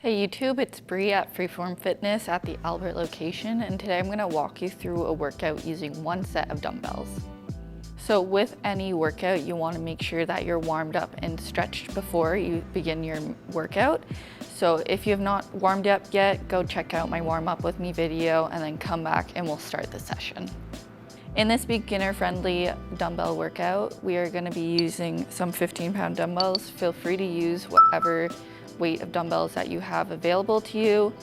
Hey YouTube, it's Bree at Freeform Fitness at the Albert location, and today I'm going to walk you through a workout using one set of dumbbells. So with any workout, you want to make sure that you're warmed up and stretched before you begin your workout. So if you have not warmed up yet, go check out my warm up with me video and then come back and we'll start the session. In this beginner-friendly dumbbell workout, we are going to be using some 15-pound dumbbells. Feel free to use whatever weight of dumbbells that you have available to you.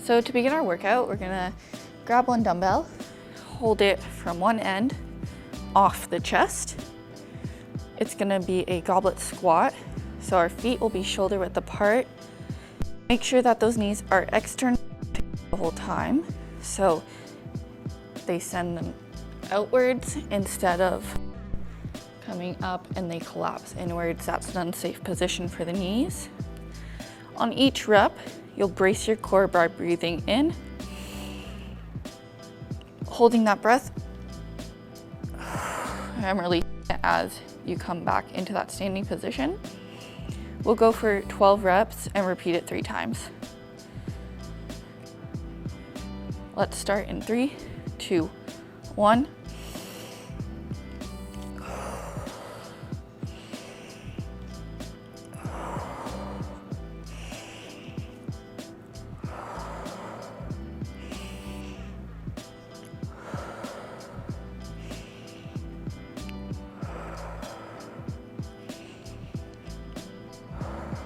So to begin our workout, we're gonna grab one dumbbell, hold it from one end off the chest. It's gonna be a goblet squat. So our feet will be shoulder width apart. Make sure that those knees are external the whole time. So they send them outwards instead of coming up and they collapse inwards. That's an unsafe position for the knees. On each rep, you'll brace your core by breathing in, holding that breath, and releasing it as you come back into that standing position. We'll go for 12 reps and repeat it 3 times. Let's start in 3, 2, 1.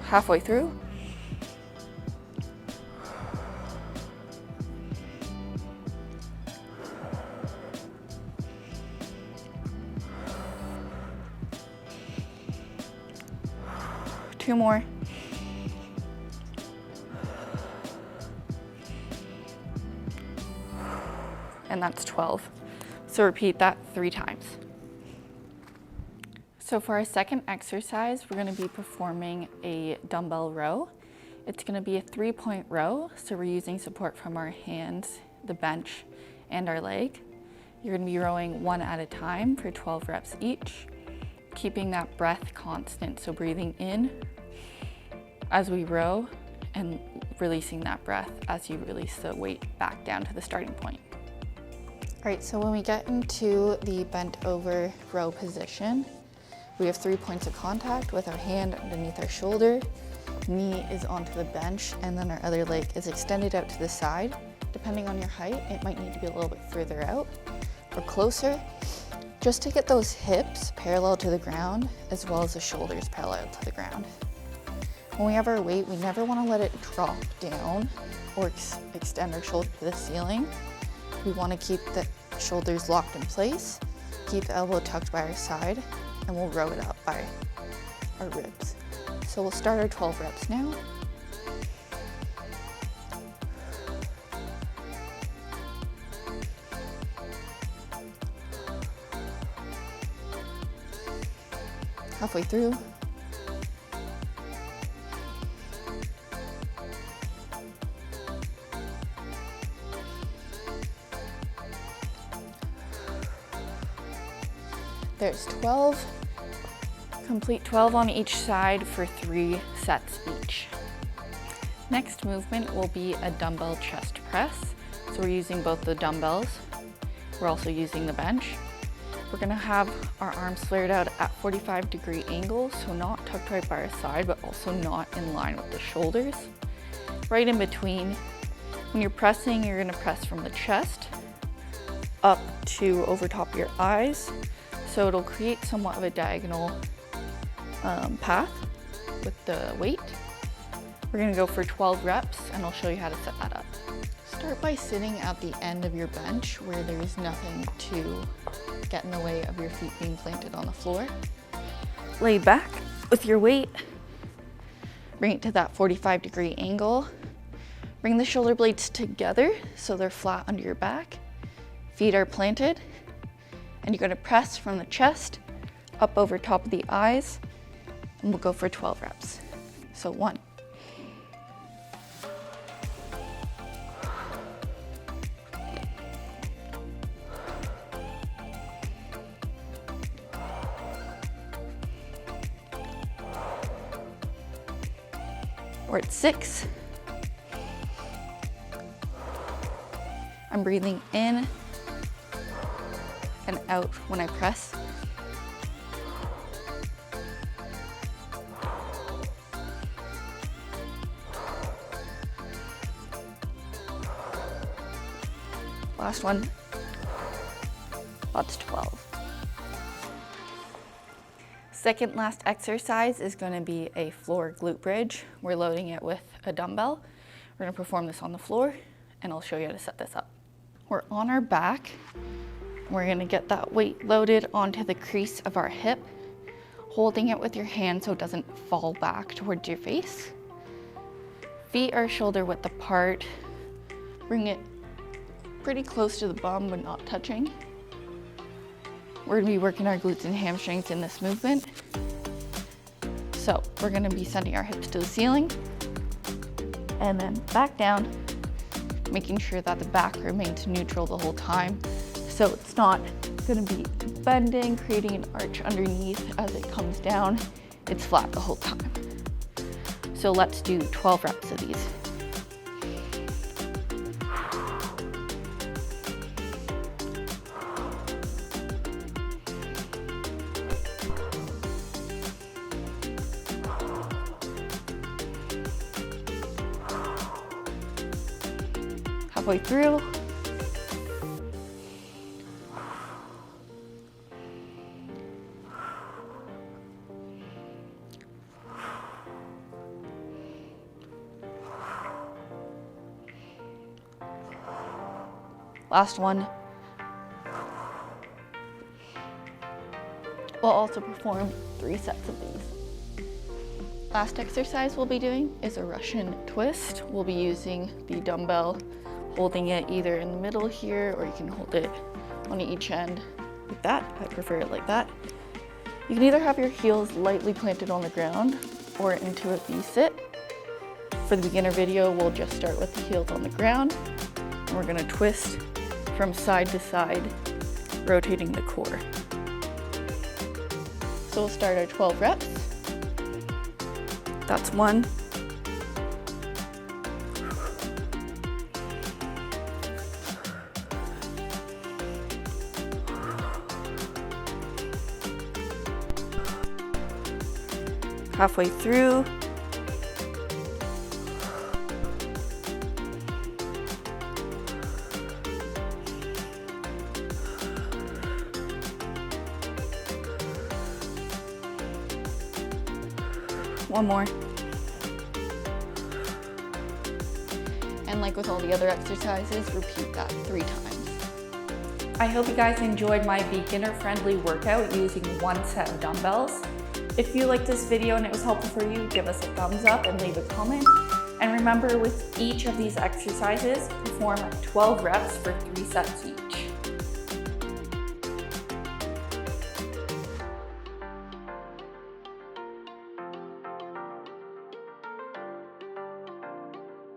Halfway through. Two more. And that's 12. So repeat that 3 times. So for our second exercise, we're going to be performing a dumbbell row. It's going to be a 3-point row, so we're using support from our hands, the bench, and our leg. You're going to be rowing 1 at a time for 12 reps each, keeping that breath constant, so breathing in as we row and releasing that breath as you release the weight back down to the starting point. All right, so when we get into the bent over row position, we have 3 points of contact with our hand underneath our shoulder, knee is onto the bench, and then our other leg is extended out to the side. Depending on your height, it might need to be a little bit further out or closer, just to get those hips parallel to the ground as well as the shoulders parallel to the ground. When we have our weight, we never want to let it drop down or extend our shoulder to the ceiling. We want to keep the shoulders locked in place, keep the elbow tucked by our side, and we'll row it up by our ribs. So we'll start our 12 reps now. Halfway through. There's 12. Complete 12 on each side for 3 sets each. Next movement will be a dumbbell chest press. So we're using both the dumbbells. We're also using the bench. We're gonna have our arms flared out at 45-degree angles, so not tucked right by our side, but also not in line with the shoulders. Right in between. When you're pressing, you're gonna press from the chest up to over top of your eyes. So it'll create somewhat of a diagonal path with the weight. We're gonna go for 12 reps and I'll show you how to set that up. Start by sitting at the end of your bench where there's nothing to get in the way of your feet being planted on the floor. Lay back with your weight. Bring it to that 45-degree angle. Bring the shoulder blades together so they're flat under your back. Feet are planted. And you're going to press from the chest up over top of the eyes, and we'll go for 12 reps. So 1, 6, I'm breathing in and out when I press. Last one. That's 12. Second last exercise is going to be a floor glute bridge. We're loading it with a dumbbell. We're going to perform this on the floor, and I'll show you how to set this up. We're on our back. We're going to get that weight loaded onto the crease of our hip, holding it with your hand so it doesn't fall back towards your face. Feet are shoulder width apart. Bring it pretty close to the bum but not touching. We're going to be working our glutes and hamstrings in this movement. So we're going to be sending our hips to the ceiling and then back down, making sure that the back remains neutral the whole time. So it's not going to be bending, creating an arch underneath as it comes down. It's flat the whole time. So let's do 12 reps of these. Halfway through. Last one. We'll also perform 3 sets of these. Last exercise we'll be doing is a Russian twist. We'll be using the dumbbell, holding it either in the middle here, or you can hold it on each end like that. I prefer it like that. You can either have your heels lightly planted on the ground or into a V-sit. For the beginner video, we'll just start with the heels on the ground, and we're gonna twist from side to side, rotating the core. So we'll start our 12 reps. That's 1. Halfway through. One more. And like with all the other exercises, repeat that 3 times. I hope you guys enjoyed my beginner-friendly workout using 1 set of dumbbells. If you liked this video and it was helpful for you, give us a thumbs up and leave a comment. And remember, with each of these exercises, perform 12 reps for 3 sets each.